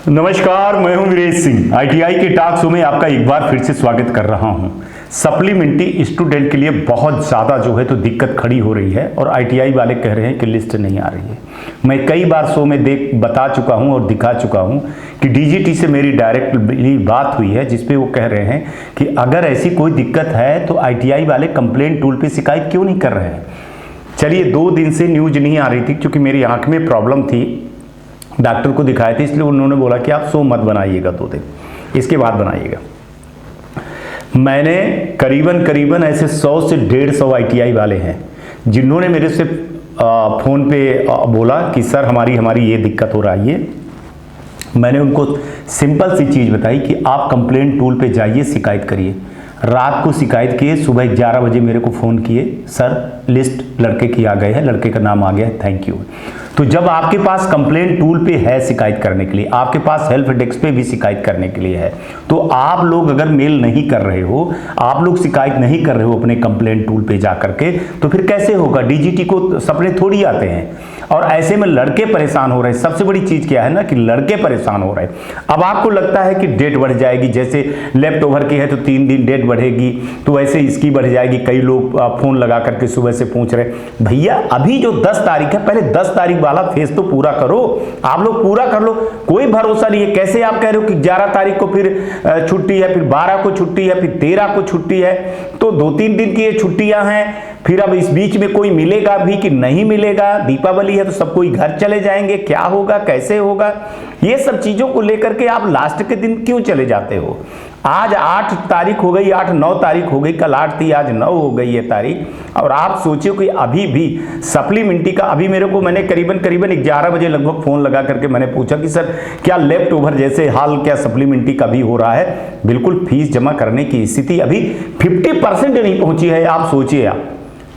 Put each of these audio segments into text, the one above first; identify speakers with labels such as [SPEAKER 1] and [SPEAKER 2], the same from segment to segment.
[SPEAKER 1] नमस्कार, मैं हूं वीरेश सिंह। आईटीआई के टॉक शो में आपका एक बार फिर से स्वागत कर रहा हूं। सप्लीमेंट्री स्टूडेंट के लिए बहुत ज़्यादा जो है तो दिक्कत खड़ी हो रही है और आईटीआई वाले कह रहे हैं कि लिस्ट नहीं आ रही है। मैं कई बार शो में बता चुका हूं और दिखा चुका हूं कि डीजीटी से मेरी डायरेक्टली बात हुई है, जिसपे वो कह रहे हैं कि अगर ऐसी कोई दिक्कत है तो आईटीआई वाले कंप्लेंट टूल पर शिकायत क्यों नहीं कर रहे हैं। चलिए, 2 दिन से न्यूज नहीं आ रही थी क्योंकि मेरी आँख में प्रॉब्लम थी, डॉक्टर को दिखाए थे, इसलिए उन्होंने बोला कि आप शो मत बनाइएगा 2 दिन, इसके बाद बनाइएगा। मैंने करीबन ऐसे 100 से 150 आईटीआई वाले हैं जिन्होंने मेरे से फ़ोन पे बोला कि सर हमारी ये दिक्कत हो रही है। मैंने उनको सिंपल सी चीज़ बताई कि आप कंप्लेंट टूल पे जाइए, शिकायत करिए। रात को शिकायत किए, सुबह 11 बजे मेरे को फ़ोन किए, सर लिस्ट लड़के की आ गए है, लड़के का नाम आ गया है, थैंक यू। तो जब आपके पास कंप्लेंट टूल पे है शिकायत करने के लिए, आपके पास हेल्प डेस्क पे भी शिकायत करने के लिए है, तो आप लोग अगर मेल नहीं कर रहे हो, आप लोग शिकायत नहीं कर रहे हो अपने कंप्लेंट टूल पे जा करके, तो फिर कैसे होगा। डीजीटी को सपने थोड़ी आते हैं और ऐसे में लड़के परेशान हो रहे हैं। सबसे बड़ी चीज़ क्या है ना कि लड़के परेशान हो रहे हैं। अब आपको लगता है कि डेट बढ़ जाएगी, जैसे लेफ्ट ओवर की है तो 3 दिन डेट बढ़ेगी, तो ऐसे इसकी बढ़ जाएगी। कई लोग फ़ोन लगा करके सुबह से पूछ रहे, भैया अभी जो 10 तारीख है, पहले 10 तारीख वाला फेज तो पूरा करो, आप लोग पूरा कर लो। कोई भरोसा नहीं है। कैसे आप कह रहे हो कि 11 तारीख को फिर छुट्टी है, फिर 12 को छुट्टी है, फिर 13 को छुट्टी है, तो 2-3 दिन की ये छुट्टियां हैं। फिर अब इस बीच में कोई मिलेगा भी कि नहीं मिलेगा। दीपावली है तो सब कोई घर चले जाएंगे, क्या होगा, कैसे होगा, ये सब चीज़ों को लेकर के आप लास्ट के दिन क्यों चले जाते हो। आज 8 तारीख हो गई, 8-9 तारीख हो गई, कल 8 थी, आज 9 हो गई है तारीख, और आप सोचिए कि अभी भी सप्लीमेंट्री का मैंने करीबन 11 बजे लगभग फ़ोन लगा करके मैंने पूछा कि सर क्या लेफ्ट ओवर जैसे हाल क्या सप्लीमेंट्री का भी हो रहा है। बिल्कुल फीस जमा करने की स्थिति अभी 50% नहीं पहुंची है। आप सोचिए, आप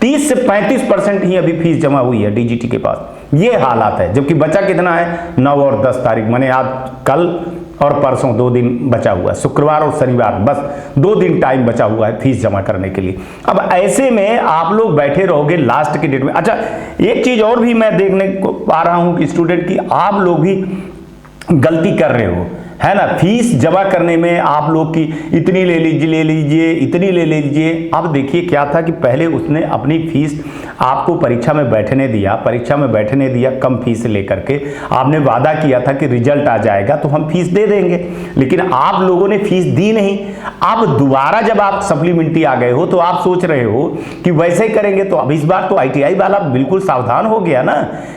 [SPEAKER 1] 30 से 35% ही अभी फीस जमा हुई है डीजीटी के पास। ये हालात है, जबकि बचा कितना है, 9 और 10 तारीख, मैंने आज कल और परसों 2 दिन बचा हुआ है, शुक्रवार और शनिवार, बस 2 दिन टाइम बचा हुआ है फीस जमा करने के लिए। अब ऐसे में आप लोग बैठे रहोगे लास्ट के डेट में। अच्छा, एक चीज और भी मैं देखने को पा रहा हूं कि स्टूडेंट की आप लोग भी गलती कर रहे हो, है ना। फीस जमा करने में आप लोग की इतनी ले लीजिए, इतनी ले लीजिए। अब देखिए क्या था कि पहले उसने अपनी फीस आपको परीक्षा में बैठने दिया कम फीस लेकर के। आपने वादा किया था कि रिजल्ट आ जाएगा तो हम फीस दे देंगे, लेकिन आप लोगों ने फीस दी नहीं। अब दोबारा जब आप सप्लीमेंट्री आ गए हो तो आप सोच रहे हो कि वैसे ही करेंगे, तो अब इस बार तो आईटीआई वाला बिल्कुल सावधान हो गया ना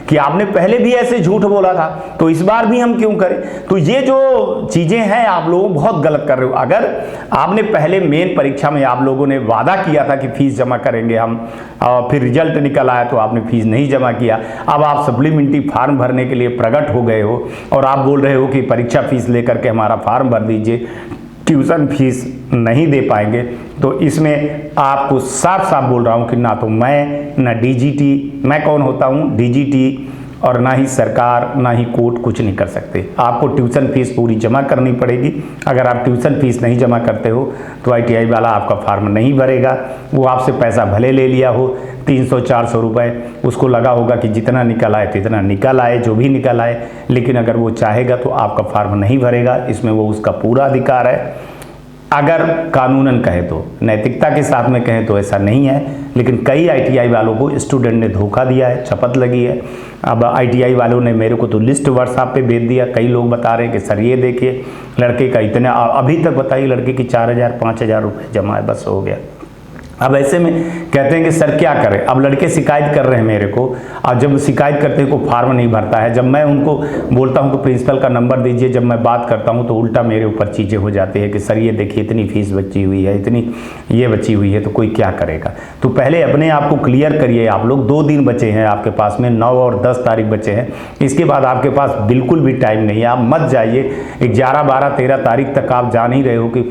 [SPEAKER 1] कि आपने पहले भी ऐसे झूठ बोला था, तो इस बार भी हम क्यों करें। तो ये जो चीजें हैं आप लोग बहुत गलत कर रहे हो। अगर आपने पहले मेन परीक्षा में आप लोगों ने वादा किया था कि फीस जमा करेंगे हम, और फिर रिजल्ट निकल आया तो आपने फीस नहीं जमा किया। अब आप सप्लीमेंट्री फार्म भरने के लिए प्रकट हो गए हो और आप बोल रहे हो कि परीक्षा फीस लेकर के हमारा फार्म भर दीजिए, ट्यूशन फीस नहीं दे पाएंगे। तो इसमें आपको साफ साफ बोल रहा हूं कि ना तो मैं, ना डीजीटी, मैं कौन होता हूं, डीजीटी, और ना ही सरकार, ना ही कोर्ट कुछ नहीं कर सकते। आपको ट्यूशन फीस पूरी जमा करनी पड़ेगी। अगर आप ट्यूशन फीस नहीं जमा करते हो तो आईटीआई वाला आपका फार्म नहीं भरेगा। वो आपसे पैसा भले ले लिया हो 300-400 रुपये, उसको लगा होगा कि जितना निकल आए तितना निकल आए, जो भी निकल आए, लेकिन अगर वो चाहेगा तो आपका फार्म नहीं भरेगा। इसमें वो उसका पूरा अधिकार है। अगर कानूनन कहे तो, नैतिकता के साथ में कहें तो ऐसा नहीं है, लेकिन कई आईटीआई वालों को स्टूडेंट ने धोखा दिया है, शपथ लगी है। अब आईटीआई वालों ने मेरे को तो लिस्ट व्हाट्सएप पे भेज दिया। कई लोग बता रहे हैं कि सर ये देखिए लड़के का इतना, अभी तक बताइए लड़के की 4,000-5,000 रुपये जमा है, बस हो गया। अब ऐसे में कहते हैं कि सर क्या करें। अब लड़के शिकायत कर रहे हैं मेरे को, और जब शिकायत करते हैं को फार्म नहीं भरता है। जब मैं उनको बोलता हूं कि प्रिंसिपल का नंबर दीजिए, जब मैं बात करता हूं तो उल्टा मेरे ऊपर चीज़ें हो जाती है कि सर ये देखिए इतनी फीस बची हुई है, इतनी ये बची हुई है, तो कोई क्या करेगा। तो पहले अपने आप को क्लियर करिए। आप लोग 2 दिन बचे हैं आपके पास में, 9 और 10 तारीख बचे हैं। इसके बाद आपके पास बिल्कुल भी टाइम नहीं है। आप मत जाइए 11, 12, 13 तारीख तक। आप जान ही रहे हो कि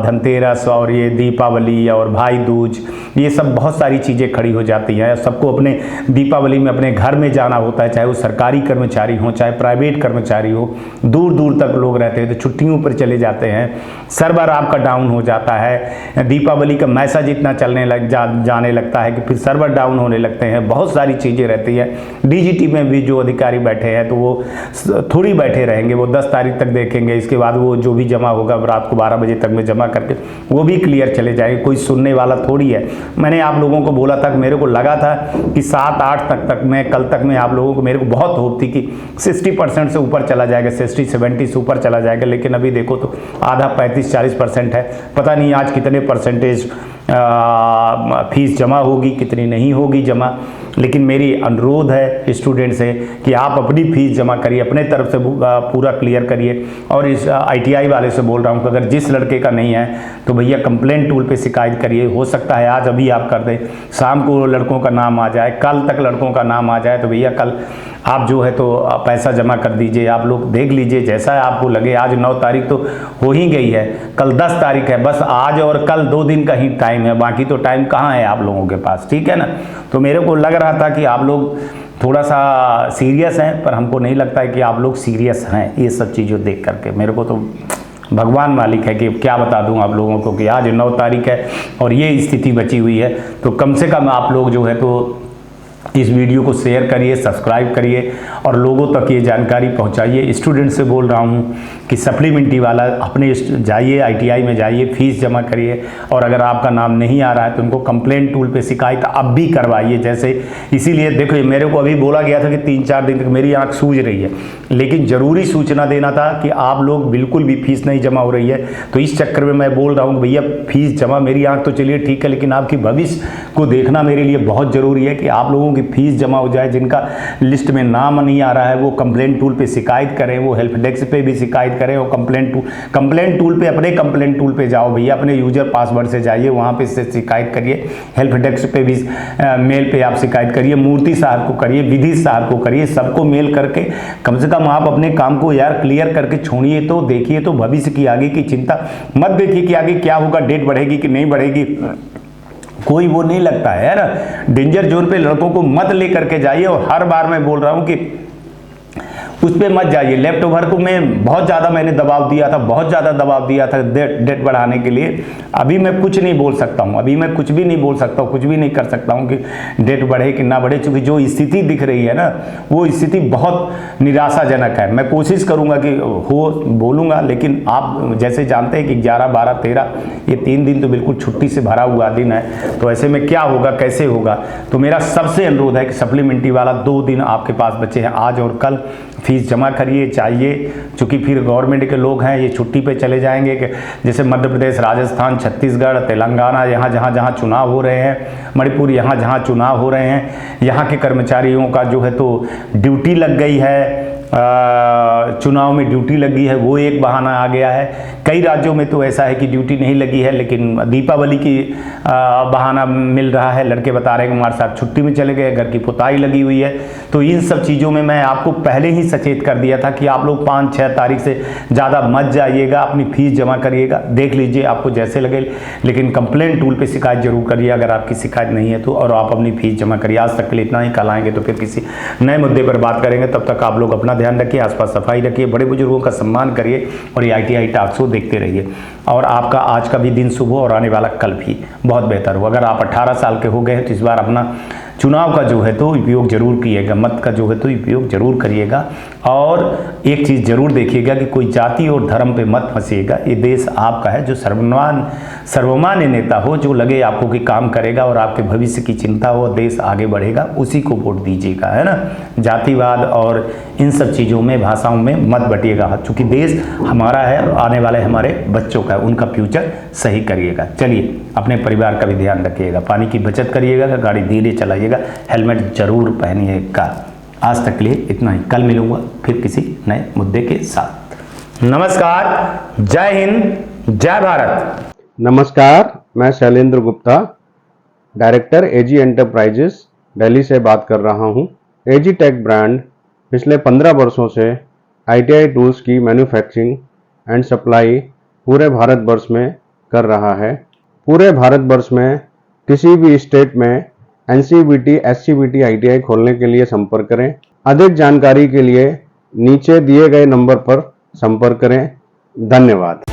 [SPEAKER 1] धनतेरस और ये दीपावली और भाई दूज, ये सब बहुत सारी चीज़ें खड़ी हो जाती हैं। सबको अपने दीपावली में अपने घर में जाना होता है, चाहे वो सरकारी कर्मचारी हो चाहे प्राइवेट कर्मचारी हो। दूर दूर तक लोग रहते हैं तो छुट्टियों पर चले जाते हैं, सर्वर आपका डाउन हो जाता है, दीपावली का मैसेज इतना जाने लगता है कि फिर सर्वर डाउन होने लगते हैं, बहुत सारी चीज़ें रहती है। डीजीटी में भी जो अधिकारी बैठे हैं तो वो थोड़ी बैठे रहेंगे, वो 10 तारीख तक देखेंगे, इसके बाद वो जो भी जमा होगा रात को 12 बजे तक में जमा करके वो भी क्लियर चले जाएंगे, कोई सुनने वाला थोड़ी है। मैंने आप लोगों को बोला था कि मेरे को लगा था कि 7-8 तक मैं कल तक में आप लोगों को, मेरे को बहुत होप थी कि 60% से ऊपर चला जाएगा, 60-70 से ऊपर चला जाएगा, लेकिन अभी देखो तो आधा 35-40% है। पता नहीं आज कितने परसेंटेज फीस जमा होगी, कितनी नहीं होगी जमा, लेकिन मेरी अनुरोध है स्टूडेंट से कि आप अपनी फीस जमा करिए, अपने तरफ से पूरा क्लियर करिए। और इस ITI वाले से बोल रहा हूँ कि अगर जिस लड़के का नहीं है तो भैया कंप्लेंट टूल पे शिकायत करिए। हो सकता है आज अभी आप कर दें, शाम को लड़कों का नाम आ जाए, कल तक लड़कों का नाम आ जाए, तो भैया कल आप जो है तो पैसा जमा कर दीजिए। आप लोग देख लीजिए जैसा आपको लगे। आज 9 तारीख तो हो ही गई है, कल 10 तारीख है, बस आज और कल 2 दिन का ही टाइम है, बाकी तो टाइम कहाँ है आप लोगों के पास, ठीक है ना। तो मेरे को लग रहा था कि आप लोग थोड़ा सा सीरियस हैं, पर हमको नहीं लगता है कि आप लोग सीरियस हैं ये सब चीज़ों देख करके। मेरे को तो भगवान मालिक है कि क्या बता दूं आप लोगों को कि आज 9 तारीख है और ये स्थिति बची हुई है। तो कम से कम आप लोग जो है तो इस वीडियो को शेयर करिए, सब्सक्राइब करिए और लोगों तक ये जानकारी पहुंचाइए। स्टूडेंट से बोल रहा हूं कि सप्लीमेंट्री वाला अपने जाइए, ITI में जाइए, फीस जमा करिए, और अगर आपका नाम नहीं आ रहा है तो उनको कंप्लेंट टूल पे शिकायत अब भी करवाइए। जैसे इसीलिए देखो मेरे को अभी बोला गया था कि 3-4 दिन तक मेरी आँख सूज रही है, लेकिन ज़रूरी सूचना देना था कि आप लोग बिल्कुल भी फीस नहीं जमा हो रही है। तो इस चक्कर में मैं बोल रहा हूँ भैया फीस जमा, मेरी आँख तो चलिए ठीक है, लेकिन आपकी भविष्य को देखना मेरे लिए बहुत ज़रूरी है कि आप लोगों की फीस जमा हो जाए। जिनका लिस्ट में नाम नहीं आ रहा है वो कंप्लेंट टूल पे शिकायत करें, वो हेल्प डेस्क पे भी शिकायत करें, और कंप्लेंट टूल पे अपने कंप्लेंट टूल पे जाओ भैया, अपने यूजर पासवर्ड से जाइए, वहाँ पे से शिकायत करिए। हेल्प डेस्क पे भी मेल पे आप शिकायत करिए, मूर्ति साहब को करिए, विधि साहब को करिए, सबको मेल करके कम से कम आप अपने काम को यार क्लियर करके छोड़िए। तो देखिए तो भविष्य की आगे की चिंता मत देखिए कि आगे क्या होगा, डेट बढ़ेगी कि नहीं बढ़ेगी, कोई वो नहीं लगता है ना। डेंजर जोन पे लड़कों को मत लेकर के जाइए। और हर बार मैं बोल रहा हूँ कि उस पर मत जाइए। लेफ्ट ओवर को मैं बहुत ज़्यादा मैंने दबाव दिया था, बहुत ज़्यादा दबाव दिया था डेट बढ़ाने के लिए। अभी मैं कुछ नहीं बोल सकता हूँ, अभी मैं कुछ भी नहीं बोल सकता हूँ, कुछ भी नहीं कर सकता हूँ कि डेट बढ़े कि ना बढ़े, क्योंकि जो स्थिति दिख रही है ना वो स्थिति बहुत निराशाजनक है। मैं कोशिश करूँगा कि हो बोलूँगा, लेकिन आप जैसे जानते हैं कि 11, 12, 13 ये 3 दिन तो बिल्कुल छुट्टी से भरा हुआ दिन है। तो ऐसे में क्या होगा, कैसे होगा। तो मेरा सबसे अनुरोध है कि सप्लीमेंट्री वाला 2 दिन आपके पास बचे हैं, आज और कल, फीस जमा करिए चाहिए, क्योंकि फिर गवर्नमेंट के लोग हैं ये छुट्टी पे चले जाएंगे कि जैसे मध्य प्रदेश, राजस्थान, छत्तीसगढ़, तेलंगाना, यहाँ जहाँ चुनाव हो रहे हैं, मणिपुर, यहाँ जहाँ चुनाव हो रहे हैं, यहाँ के कर्मचारियों का जो है तो ड्यूटी लग गई है, चुनाव में ड्यूटी लगी है, वो एक बहाना आ गया है। कई राज्यों में तो ऐसा है कि ड्यूटी नहीं लगी है, लेकिन दीपावली की बहाना मिल रहा है। लड़के बता रहे हैं कि हमारे साथ छुट्टी में चले गए, घर की पुताई लगी हुई है। तो इन सब चीज़ों में मैं आपको पहले ही सचेत कर दिया था कि आप लोग 5-6 तारीख से ज़्यादा मत जाइएगा, अपनी फीस जमा करिएगा, देख लीजिए आपको जैसे लगे, लेकिन कंप्लेंट टूल पर शिकायत जरूर करिए अगर आपकी शिकायत नहीं है तो, और आप अपनी फीस जमा करिए। आज तक के लिए इतना ही, कल आएंगे तो फिर किसी नए मुद्दे पर बात करेंगे। तब तक आप लोग अपना ध्यान रखिए, आसपास सफाई रखिए, बड़े बुजुर्गों का सम्मान करिए और ये ITI टॉक शो देखते रहिए। और आपका आज का भी दिन शुभ हो और आने वाला कल भी बहुत बेहतर हो। अगर आप 18 साल के हो गए हैं तो इस बार अपना चुनाव का जो है तो उपयोग जरूर कीजिएगा, मत का जो है तो उपयोग जरूर करिएगा। और एक चीज़ जरूर देखिएगा कि कोई जाति और धर्म पे मत फंसिएगा। ये देश आपका है, जो सर्वमान्य नेता हो, जो लगे आपको कि काम करेगा और आपके भविष्य की चिंता हो, देश आगे बढ़ेगा, उसी को वोट दीजिएगा, है ना। जातिवाद और इन सब चीज़ों में, भाषाओं में मत बटिएगा, क्योंकि देश हमारा है और आने वाले हमारे बच्चों का, उनका फ्यूचर सही करिएगा। चलिए अपने परिवार का भी ध्यान रखिएगा, पानी की बचत करिएगा, गाड़ी धीरे चलाइएगा, हेलमेट जरूर पहनिएगा। आज तक के लिए इतना ही, कल मिलूंगा फिर किसी नए मुद्दे के साथ। नमस्कार, जय हिंद, जय भारत।
[SPEAKER 2] नमस्कार, मैं Shailendra Gupta, director AG enterprises Delhi से बात कर रहा हूं। AG टेक ब्रांड पिछले 15 वर्षों से ITI टूल्स की मैन्युफैक्चरिंग एंड सप्लाई पूरे भारतवर्ष में कर रहा है। पूरे भारतवर्ष में किसी भी स्टेट में NCVT, SCVT ITI खोलने के लिए संपर्क करें। अधिक जानकारी के लिए नीचे दिए गए नंबर पर संपर्क करें। धन्यवाद।